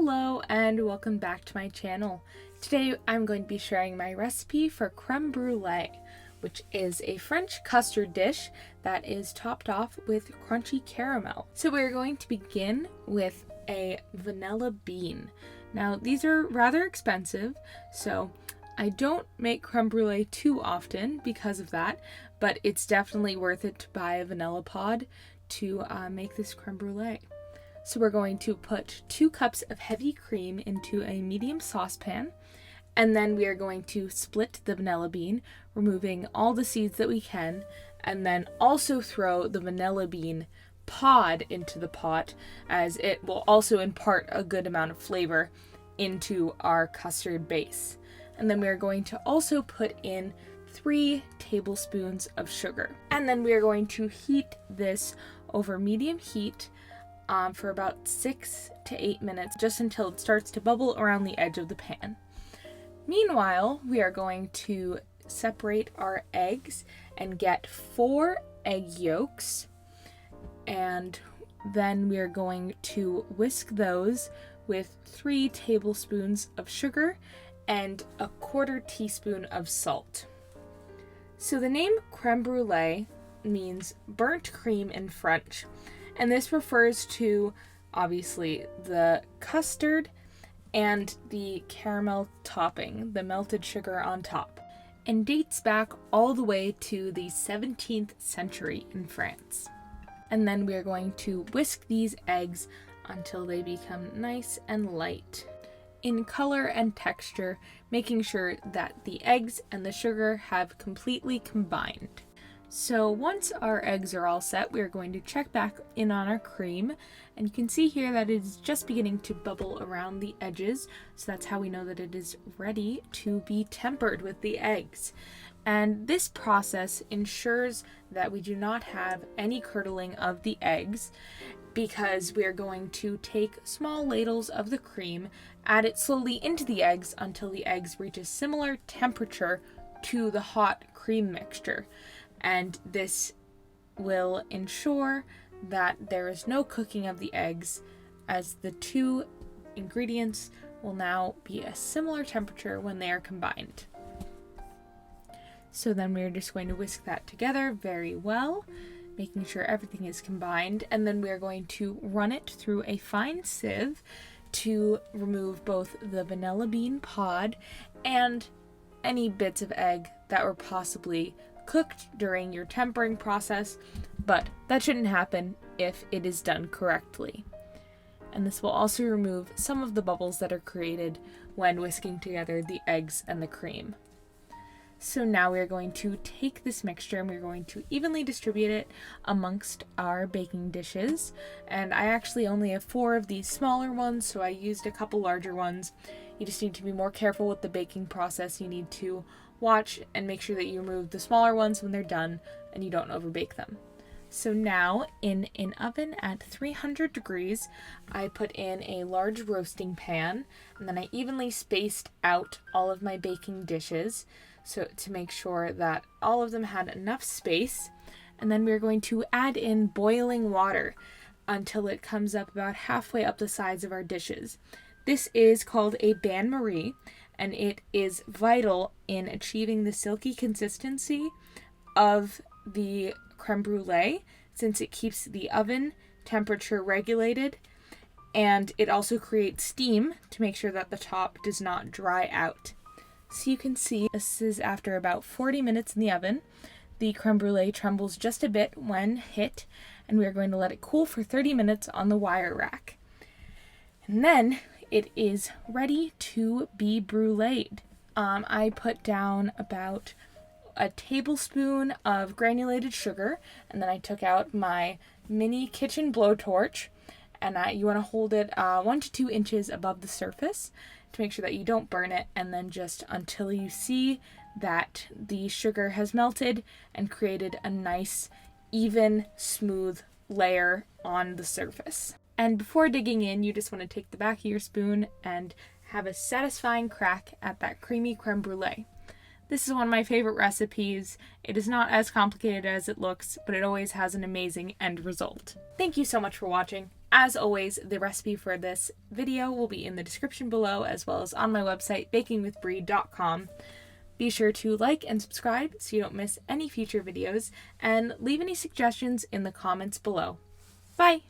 Hello and welcome back to my channel. Today I'm going to be sharing my recipe for crème brûlée, which is a French custard dish that is topped off with crunchy caramel. So we're going to begin with a vanilla bean. Now these are rather expensive, so I don't make crème brûlée too often because of that, but it's definitely worth it to buy a vanilla pod to make this crème brûlée. So we're going to put 2 cups of heavy cream into a medium saucepan, and then we are going to split the vanilla bean, removing all the seeds that we can, and then also throw the vanilla bean pod into the pot, as it will also impart a good amount of flavor into our custard base. And then we are going to also put in 3 tablespoons of sugar. And then we are going to heat this over medium heat for about 6 to 8 minutes, just until it starts to bubble around the edge of the pan. Meanwhile, we are going to separate our eggs and get 4 egg yolks, and then we are going to whisk those with 3 tablespoons of sugar and a 1/4 teaspoon of salt. So the name crème brûlée means burnt cream in French, and this refers to obviously the custard and the caramel topping, the melted sugar on top, and dates back all the way to the 17th century in France. And then we are going to whisk these eggs until they become nice and light in color and texture, making sure that the eggs and the sugar have completely combined. So once our eggs are all set, we are going to check back in on our cream, and you can see here that it is just beginning to bubble around the edges, so that's how we know that it is ready to be tempered with the eggs. And this process ensures that we do not have any curdling of the eggs, because we are going to take small ladles of the cream, add it slowly into the eggs until the eggs reach a similar temperature to the hot cream mixture. And this will ensure that there is no cooking of the eggs, as the 2 ingredients will now be a similar temperature when they are combined. So then we're just going to whisk that together very well, making sure everything is combined, and then we are going to run it through a fine sieve to remove both the vanilla bean pod and any bits of egg that were possibly cooked during your tempering process, but that shouldn't happen if it is done correctly. And this will also remove some of the bubbles that are created when whisking together the eggs and the cream. So now we are going to take this mixture and we're going to evenly distribute it amongst our baking dishes. And I actually only have 4 of these smaller ones, so I used a couple larger ones. You just need to be more careful with the baking process. You need to watch and make sure that you remove the smaller ones when they're done and you don't overbake them. So now in an oven at 300 degrees, I put in a large roasting pan, and then I evenly spaced out all of my baking dishes, so to make sure that all of them had enough space. And then we're going to add in boiling water until it comes up about halfway up the sides of our dishes. This is called a bain-marie, and it is vital in achieving the silky consistency of the crème brûlée, since it keeps the oven temperature regulated, and it also creates steam to make sure that the top does not dry out. So you can see this is after about 40 minutes in the oven. The crème brûlée trembles just a bit when hit, and we are going to let it cool for 30 minutes on the wire rack. And then it is ready to be brûléed. I put down about a tablespoon of granulated sugar, and then I took out my mini kitchen blowtorch, and you want to hold it 1 to 2 inches above the surface to make sure that you don't burn it, and then just until you see that the sugar has melted and created a nice, even, smooth layer on the surface. And before digging in, you just want to take the back of your spoon and have a satisfying crack at that creamy crème brûlée. This is one of my favorite recipes. It is not as complicated as it looks, but it always has an amazing end result. Thank you so much for watching. As always, the recipe for this video will be in the description below, as well as on my website, bakingwithbrie.com. Be sure to like and subscribe so you don't miss any future videos, and leave any suggestions in the comments below. Bye!